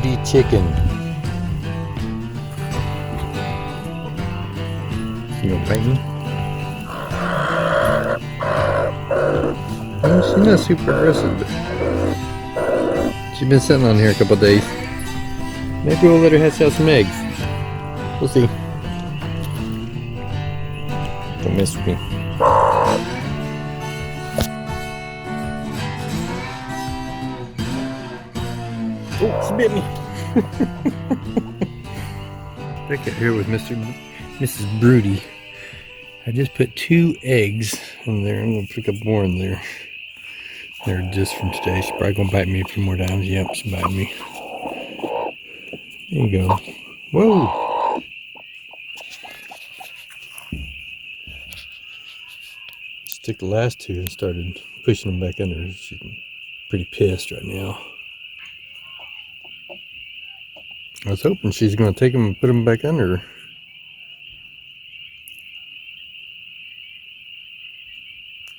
Broody chicken. You gonna bite me? Well, she's not super aggressive, but she's been sitting on here a couple of days. Maybe we'll let her hatch out some eggs. We'll see. Don't mess with me. Oh, she bit me. Back out here with Mrs. Broody. I just put 2 eggs in there. I'm gonna pick up more in there. They're just from today. She's probably gonna bite me a few more times. Yep, she bite me. There you go. Whoa! She took the last 2 and started pushing them back under. She's pretty pissed right now. I was hoping she's gonna take them and put them back under her.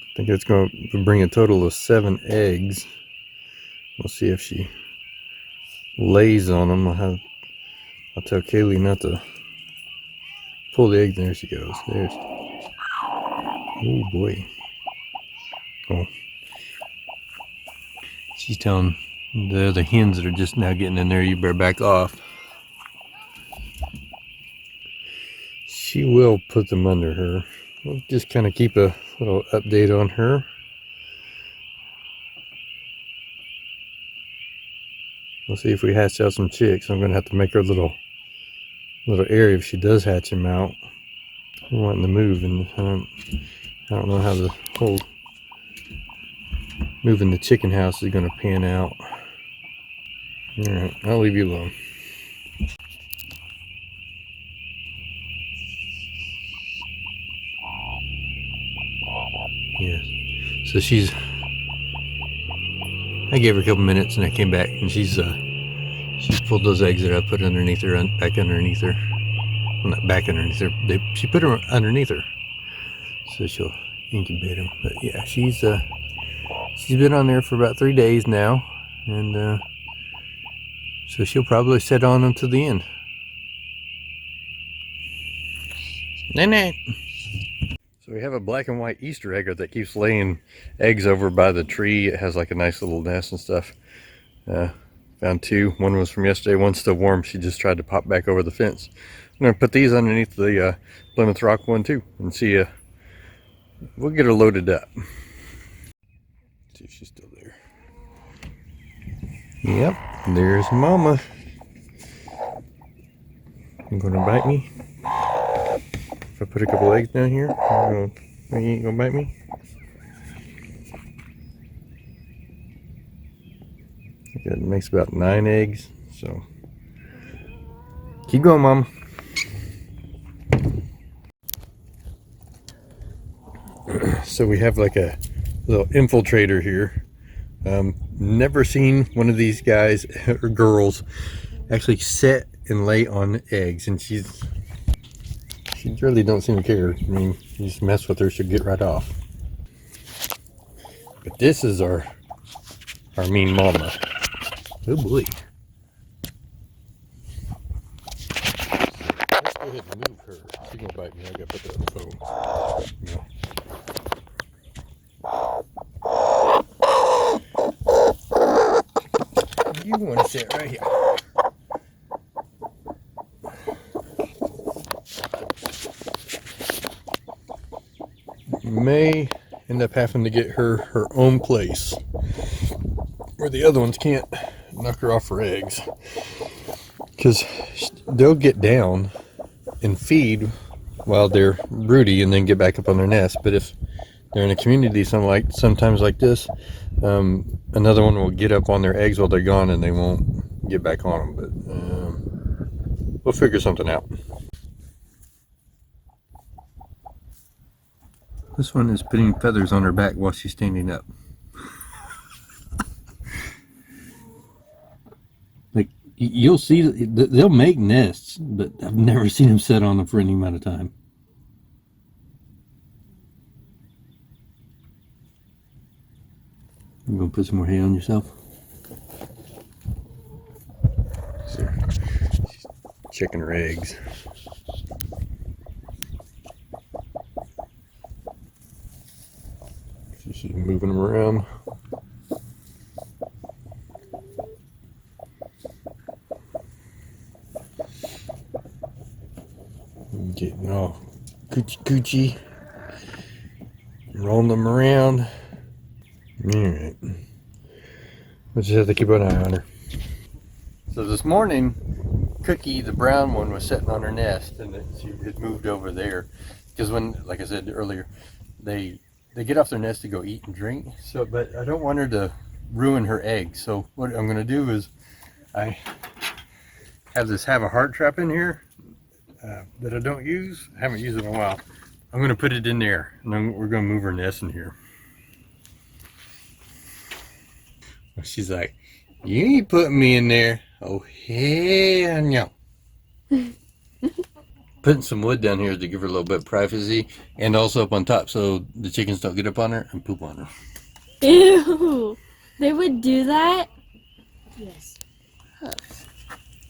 I think it's going to bring a total of 7 eggs. We'll see if she lays on them. I'll tell Kaylee not to pull the egg. There she goes. There's. Oh boy. Oh. She's telling the other hens that are just now getting in there, you better back off. She will put them under her. We'll just kind of keep a little update on her. We'll see if we hatch out some chicks. I'm gonna have to make her a little area if she does hatch them out. We're wanting to move, and I don't know how the whole moving the chicken house is gonna pan out. All right, I'll leave you alone. Yes. So I gave her a couple minutes and I came back and she's pulled those eggs that I put underneath her, back underneath her. Well, not back underneath her. She put them underneath her, so she'll incubate them. But yeah, she's been on there for about 3 days now, and so she'll probably sit on them to the end. Night-night. So we have a black and white Easter egger that keeps laying eggs over by the tree. It has like a nice little nest and stuff. Found 2. One was from yesterday, one's still warm. She just tried to pop back over the fence. I'm gonna put these underneath the Plymouth Rock one too and see, we'll get her loaded up. See if she's still there. Yep, there's Mama. You gonna bite me? If I put a couple eggs down here, you ain't gonna bite me? It makes about 9 eggs, so keep going, Mom. So we have like a little infiltrator here. Never seen one of these guys or girls actually sit and lay on eggs, and she really don't seem to care. I mean, you just mess with her, she'll get right off. But this is our mean mama. Oh boy. Let's go ahead and move her. She's gonna bite me. I gotta put that on the phone. No. You want to sit right here. May end up having to get her own place where the other ones can't knock her off her eggs, because they'll get down and feed while they're broody and then get back up on their nest. But if they're in a community sometimes like this, another one will get up on their eggs while they're gone and they won't get back on them. But we'll figure something out. This one is putting feathers on her back while she's standing up. Like, you'll see, they'll make nests, but I've never seen them sit on them for any amount of time. You gonna put some more hay on yourself? checking her eggs. She's moving them around. Getting all coochie, rolling them around. Alright. We'll just have to keep an eye on her. So this morning, Cookie, the brown one, was sitting on her nest, and she had moved over there. Because when, like I said earlier, they get off their nest to go eat and drink. So, but I don't want her to ruin her eggs. So what I'm going to do is I have a heart trap in here that I don't use. I haven't used it in a while. I'm going to put it in there, and then we're going to move her nest in here. She's like, you ain't putting me in there. Oh, hell no. Putting some wood down here to give her a little bit of privacy, and also up on top so the chickens don't get up on her and poop on her. Ew. They would do that? Yes. Huh.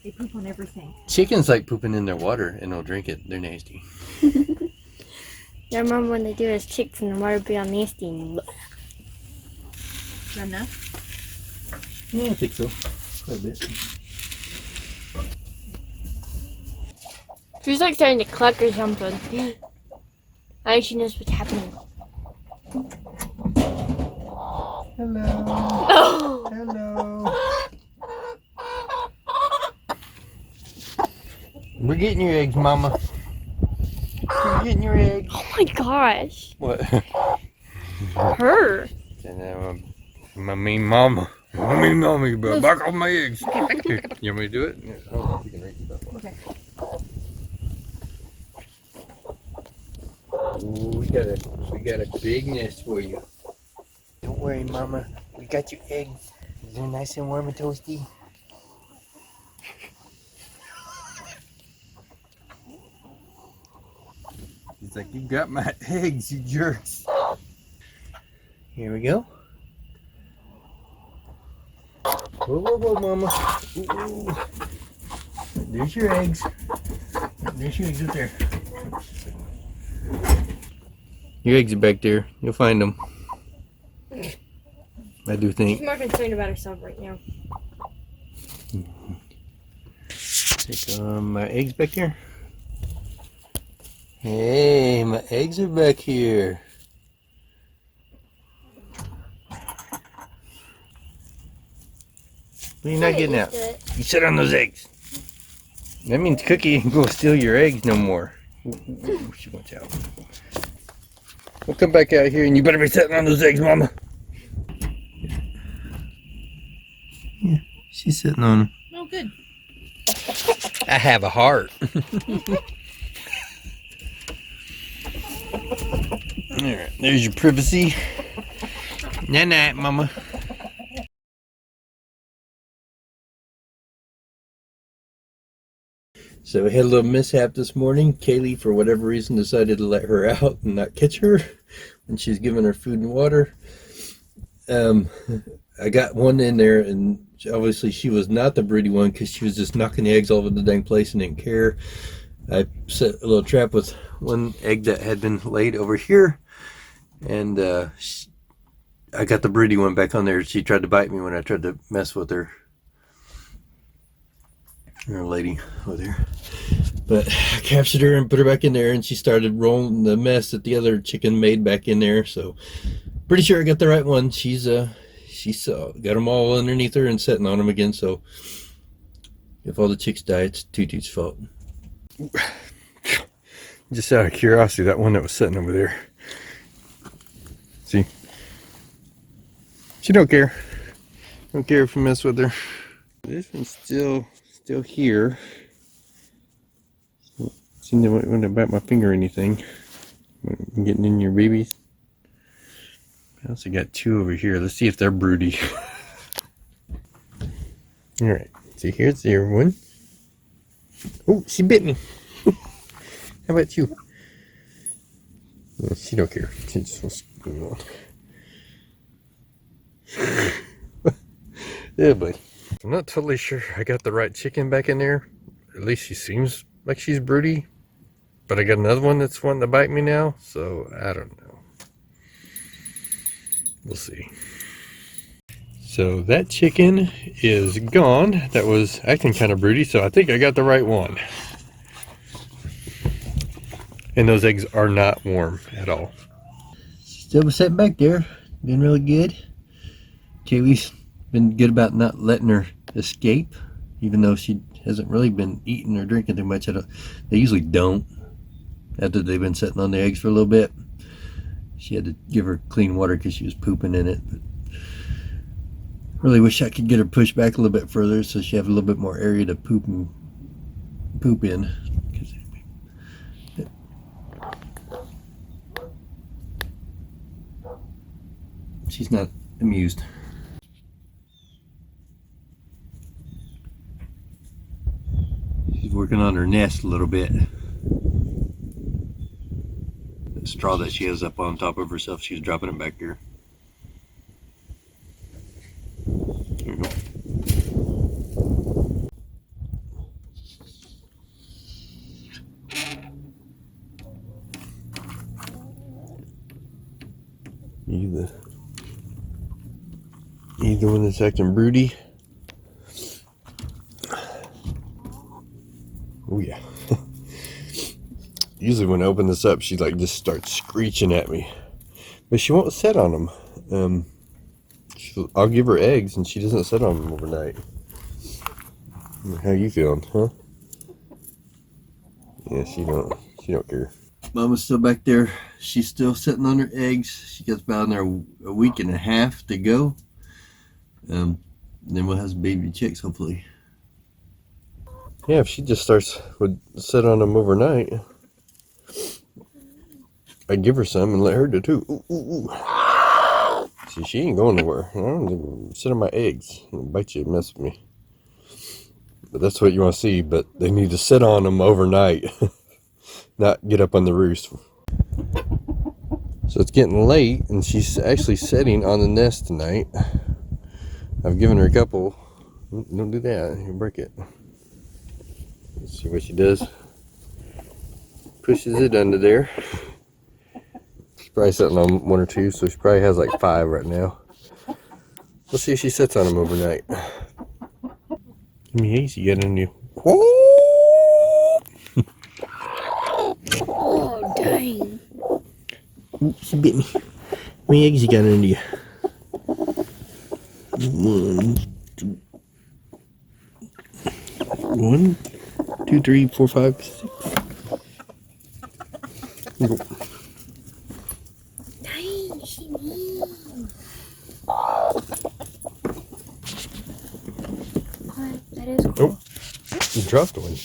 They poop on everything. Chickens like pooping in their water and they'll drink it. They're nasty. I remember when they do as chicks and the water be all nasty. Is that enough? Yeah, I think so. Quite a bit. She's like starting to cluck or something. I think she knows what's happening. Hello. Oh. Hello. We're getting your eggs, Mama. We're getting your eggs. Oh my gosh. What? Her. My mean mama. My mean mama, you better back off my eggs. Here, you want me to do it? Yeah. Oh, you can reach it up. Okay. Ooh, we got a big nest for you. Don't worry, Mama. We got your eggs. They're nice and warm and toasty. He's like, you got my eggs, you jerks. Here we go. Whoa, whoa, whoa, Mama. Ooh. There's your eggs. There's your eggs up there. Your eggs are back there. You'll find them. I do think. She's more concerned about herself right now. Take my eggs back here. Hey, my eggs are back here. What are you not getting out? You sit on those eggs. That means Cookie ain't gonna steal your eggs no more. Ooh, she wants out. We'll come back out here and you better be sitting on those eggs, Mama. Yeah, she's sitting on them. Oh, good. I have a heart. Alright, there's your privacy. Night night, Mama. So we had a little mishap this morning. Kaylee, for whatever reason, decided to let her out and not catch her when she's giving her food and water. I got one in there, and obviously she was not the broody one because she was just knocking the eggs all over the dang place and didn't care. I set a little trap with one egg that had been laid over here, and I got the broody one back on there. She tried to bite me when I tried to mess with her. Her lady over there. But I captured her and put her back in there, and she started rolling the mess that the other chicken made back in there. So pretty sure I got the right one. She's got them all underneath her and sitting on them again. So if all the chicks die, it's Tutu's fault. Just out of curiosity, that one that was sitting over there. See? She don't care. Don't care if you mess with her. This one's still here. Seeing that when I bite my finger or anything. I'm getting in your babies. I also got two over here. Let's see if they're broody. Alright, so here's the other one. Oh, she bit me. How about you? Well, she don't care. She just wants to go on. Yeah, buddy. I'm not totally sure I got the right chicken back in there. at least she seems like she's broody. But I got another one that's wanting to bite me now, so I don't know. We'll see. So that chicken is gone. That was acting kind of broody, so I think I got the right one. And those eggs are not warm at all. Still sitting back there, doing really good. Kaylee's been good about not letting her escape, even though she hasn't really been eating or drinking too much. They usually don't after they've been sitting on the eggs for a little bit. She had to give her clean water because she was pooping in it. But really wish I could get her pushed back a little bit further so she have a little bit more area to poop in. She's not amused. She's working on her nest a little bit. The straw that she has up on top of herself, she's dropping it back here. There you go. You the one that's acting broody? Oh yeah. Usually when I open this up, she like just starts screeching at me. But she won't sit on them. I'll give her eggs and she doesn't sit on them overnight. How you feeling, huh? Yeah, she don't care. Mama's still back there. She's still sitting on her eggs. She gets about another a week and a half to go. Then we'll have some baby chicks, hopefully. Yeah, if she just would sit on them overnight, I'd give her some and let her do too. Ooh, ooh, ooh. See, she ain't going nowhere. I don't sit on my eggs and bite you and mess with me. But that's what you want to see. But they need to sit on them overnight, not get up on the roost. So it's getting late, and she's actually sitting on the nest tonight. I've given her a couple. Don't do that. You'll break it. Let's see what she does. Pushes it under there. She's probably sitting on one or two, so she probably has like 5 right now. Let's see if she sits on them overnight. Give me eggs, you got in you. Oh, dang. Ooh, she bit me. How many eggs you got under you? 1, 2, 3, 4, 5, 6. Dang, she mean. That is cool. Oh, you dropped one.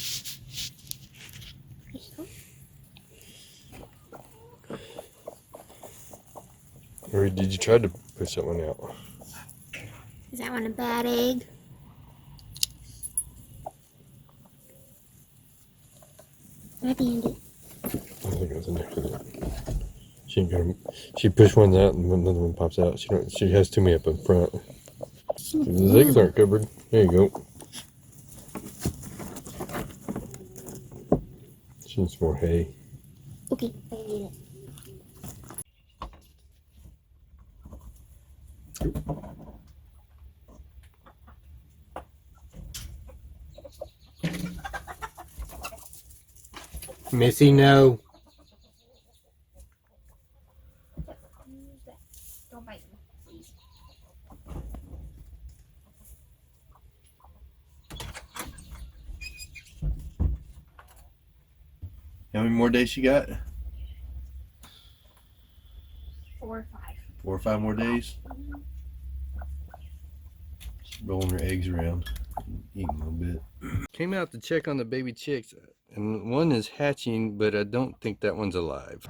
Or did you try to push that one out? Is that one a bad egg? Right behind it. I think it was in there for that. She ain't got 'em. She pushed one out and another one pops out. She has too many up in front. The eggs aren't covered. There you go. She needs more hay. Okay, I need it. Missy, no. Don't bite me, please. How many more days she got? 4 or 5. 4 or 5 more days? She's rolling her eggs around, eating a little bit. Came out to check on the baby chicks, and one is hatching, but I don't think that one's alive.